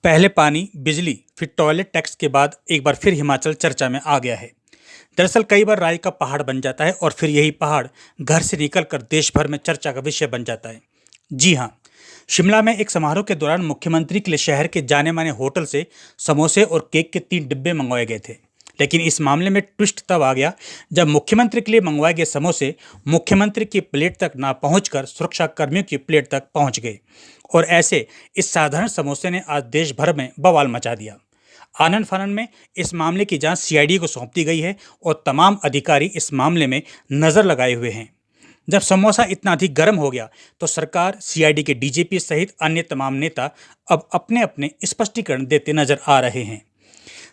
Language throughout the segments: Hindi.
पहले पानी, बिजली, फिर टॉयलेट टैक्स के बाद एक बार फिर हिमाचल चर्चा में आ गया है। दरअसल कई बार राय का पहाड़ बन जाता है और फिर यही पहाड़ घर से निकलकर देश भर में चर्चा का विषय बन जाता है। जी हाँ, शिमला में एक समारोह के दौरान मुख्यमंत्री के लिए शहर के जाने माने होटल से समोसे और केक के 3 डिब्बे मंगवाए गए थे। लेकिन इस मामले में ट्विस्ट तब आ गया जब मुख्यमंत्री के लिए मंगवाए गए समोसे मुख्यमंत्री की प्लेट तक ना पहुंचकर सुरक्षा कर्मियों की प्लेट तक पहुंच गए। और ऐसे इस साधारण समोसे ने आज देश भर में बवाल मचा दिया। आनन फानन में इस मामले की जांच सीआईडी को सौंप दी गई है और तमाम अधिकारी इस मामले में नजर लगाए हुए हैं। जब समोसा इतना अधिक गर्म हो गया तो सरकार, सीआईडी के डीजीपी सहित अन्य तमाम नेता अब अपने अपने स्पष्टीकरण देते नजर आ रहे हैं।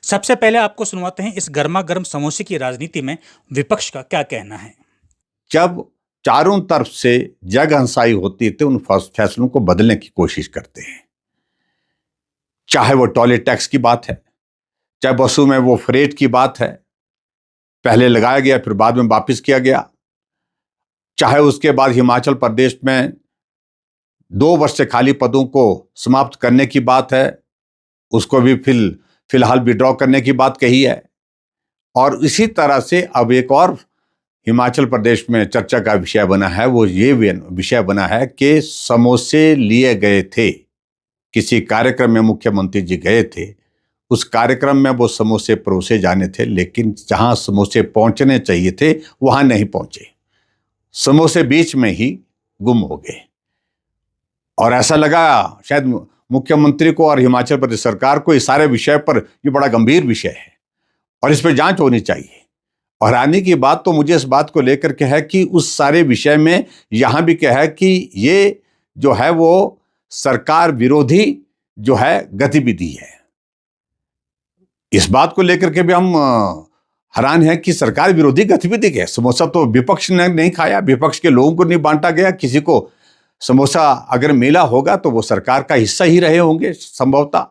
सबसे पहले आपको सुनवाते हैं इस गर्मा गर्म समोसे की राजनीति में विपक्ष का क्या कहना है। जब चारों तरफ से जगहंसाई होती है तो उन फैसलों को बदलने की कोशिश करते हैं। चाहे वो टॉयलेट टैक्स की बात है, चाहे बसों में वो फ्रेट की बात है, पहले लगाया गया फिर बाद में वापस किया गया, चाहे उसके बाद हिमाचल प्रदेश में 2 वर्ष से खाली पदों को समाप्त करने की बात है, उसको भी फिलहाल विड्रॉ करने की बात कही है। और इसी तरह से अब एक और हिमाचल प्रदेश में चर्चा का विषय बना है, वो ये विषय बना है कि समोसे लिए गए थे, किसी कार्यक्रम में मुख्यमंत्री जी गए थे, उस कार्यक्रम में वो समोसे परोसे जाने थे, लेकिन जहां समोसे पहुंचने चाहिए थे वहां नहीं पहुंचे, समोसे बीच में ही गुम हो गए। और ऐसा लगा शायद मुख्यमंत्री को और हिमाचल प्रदेश सरकार को इस सारे विषय पर ये बड़ा गंभीर विषय है और इस पर जांच होनी चाहिए। और आने की बात तो मुझे इस बात को लेकर के है कि उस सारे विषय में यहां भी क्या है कि ये जो है वो सरकार विरोधी जो है गतिविधि है। इस बात को लेकर के भी हम हैरान हैं कि सरकार विरोधी गतिविधि क्या है। समोसा तो विपक्ष ने नहीं खाया, विपक्ष के लोगों को नहीं बांटा गया, किसी को समोसा अगर मिला होगा तो वो सरकार का हिस्सा ही रहे होंगे संभवतः।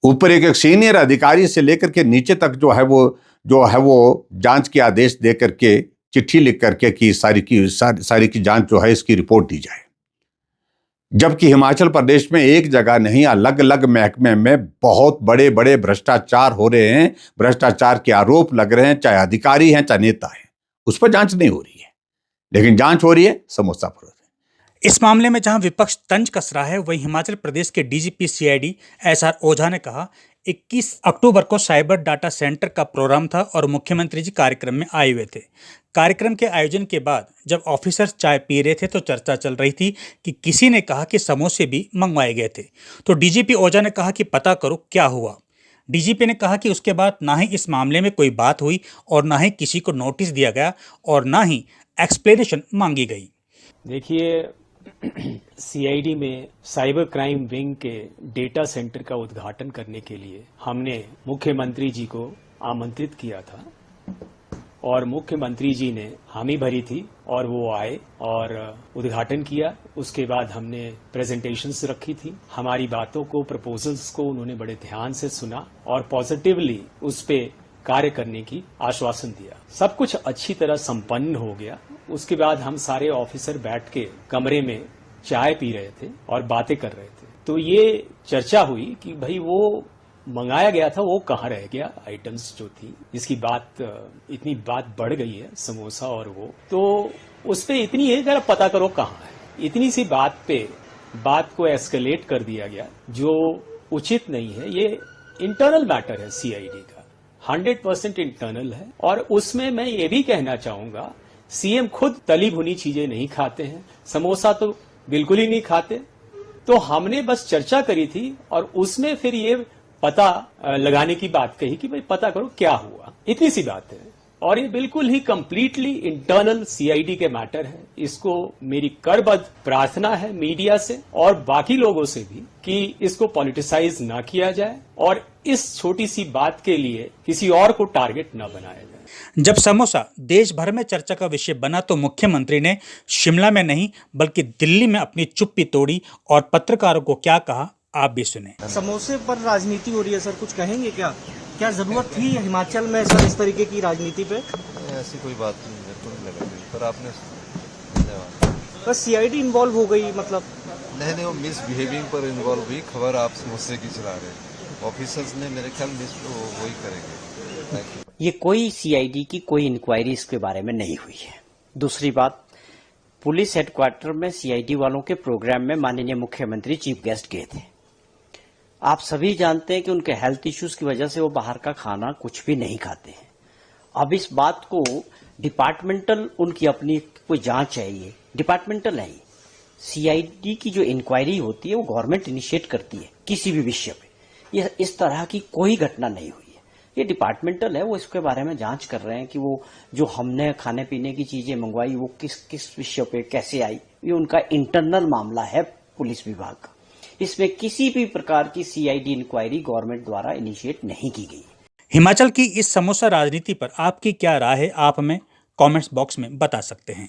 ऊपर एक सीनियर अधिकारी से लेकर के नीचे तक जो है वो जांच के आदेश दे करके, चिट्ठी लिख करके कि सारी की जांच जो है इसकी रिपोर्ट दी जाए। जबकि हिमाचल प्रदेश में एक जगह नहीं, अलग अलग महकमे में बहुत बड़े बड़े भ्रष्टाचार हो रहे हैं, भ्रष्टाचार के आरोप लग रहे हैं, चाहे अधिकारी हैं चाहे नेता हैं, उस पर जांच नहीं हो रही है, लेकिन जांच हो रही है समोसा पर। इस मामले में जहां विपक्ष तंज कस रहा है, वहीं हिमाचल प्रदेश के डीजीपी सीआईडी एसआर ओझा ने कहा 21 अक्टूबर को साइबर डाटा सेंटर का प्रोग्राम था और मुख्यमंत्री जी कार्यक्रम में आए हुए थे। कार्यक्रम के आयोजन के बाद जब ऑफिसर्स चाय पी रहे थे तो चर्चा चल रही थी कि किसी ने कहा कि समोसे भी मंगवाए गए थे। तो डीजीपी ओझा ने कहा कि पता करो क्या हुआ। डीजीपी ने कहा कि उसके बाद ना ही इस मामले में कोई बात हुई और ना ही किसी को नोटिस दिया गया और ना ही एक्सप्लेनेशन मांगी गई। देखिए, सीआईडी में साइबर क्राइम विंग के डेटा सेंटर का उद्घाटन करने के लिए हमने मुख्यमंत्री जी को आमंत्रित किया था और मुख्यमंत्री जी ने हामी भरी थी और वो आए और उद्घाटन किया। उसके बाद हमने प्रेजेंटेशंस रखी थी, हमारी बातों को, प्रपोजल्स को उन्होंने बड़े ध्यान से सुना और पॉजिटिवली उस पे कार्य करने की आश्वासन दिया। सब कुछ अच्छी तरह संपन्न हो गया। उसके बाद हम सारे ऑफिसर बैठ के कमरे में चाय पी रहे थे और बातें कर रहे थे। तो ये चर्चा हुई कि भाई वो मंगाया गया था वो कहाँ रह गया, आइटम्स जो थी, इसकी बात इतनी बात बढ़ गई है, समोसा और वो, तो उस पे इतनी है जरा पता करो कहाँ है। इतनी सी बात पे बात को एस्केलेट कर दिया गया जो उचित नहीं है। ये इंटरनल मैटर है सीआईडी का, 100% इंटरनल है। और उसमें मैं ये भी कहना चाहूंगा, सीएम खुद तली भुनी चीजें नहीं खाते हैं, समोसा तो बिल्कुल ही नहीं खाते। तो हमने बस चर्चा करी थी और उसमें फिर ये पता लगाने की बात कही कि भाई पता करो क्या हुआ, इतनी सी बात है। और ये बिल्कुल ही कंप्लीटली इंटरनल सीआईडी के मैटर है। इसको मेरी करबद्ध प्रार्थना है मीडिया से और बाकी लोगों से भी कि इसको पॉलिटिसाइज ना किया जाए और इस छोटी सी बात के लिए किसी और को टारगेट न बनाया जाए। जब समोसा देश भर में चर्चा का विषय बना तो मुख्यमंत्री ने शिमला में नहीं बल्कि दिल्ली में अपनी चुप्पी तोड़ी और पत्रकारों को क्या कहा आप भी सुने। समोसे पर राजनीति हो रही है सर, कुछ कहेंगे क्या? क्या जरूरत थी हिमाचल में सर इस तरीके की राजनीति पे? ऐसी कोई बात नहीं है, तो नहीं लगा पर आपने धन्यवाद। बस सीआईडी इन्वॉल्व हो गई, मतलब नहीं वो मिसबिहेविंग पर इन्वॉल्व हुई खबर आप मुझसे की चला रहे हैं। ऑफिसर्स ने मेरे ख्याल वही करेंगे। Thank you. ये कोई सीआईडी की कोई इंक्वायरी इसके बारे में नहीं हुई है। दूसरी बात, पुलिस हेडक्वार्टर में सीआईडी वालों के प्रोग्राम में माननीय मुख्यमंत्री चीफ गेस्ट गए थे। आप सभी जानते हैं कि उनके हेल्थ इश्यूज की वजह से वो बाहर का खाना कुछ भी नहीं खाते हैं। अब इस बात को डिपार्टमेंटल, उनकी अपनी कोई जांच है, ये डिपार्टमेंटल है। सीआईडी की जो इंक्वायरी होती है वो गवर्नमेंट इनिशिएट करती है किसी भी विषय पे। ये इस तरह की कोई घटना नहीं हुई है, ये डिपार्टमेंटल है। वो इसके बारे में जांच कर रहे हैं कि वो जो हमने खाने पीने की चीजें मंगवाई वो किस किस विषय पे कैसे आई। ये उनका इंटरनल मामला है पुलिस विभाग का। इसमें किसी भी प्रकार की सीआईडी इंक्वायरी गवर्नमेंट द्वारा इनिशिएट नहीं की गई। हिमाचल की इस समोसा राजनीति पर आपकी क्या राय है, आप हमें कमेंट्स बॉक्स में बता सकते हैं।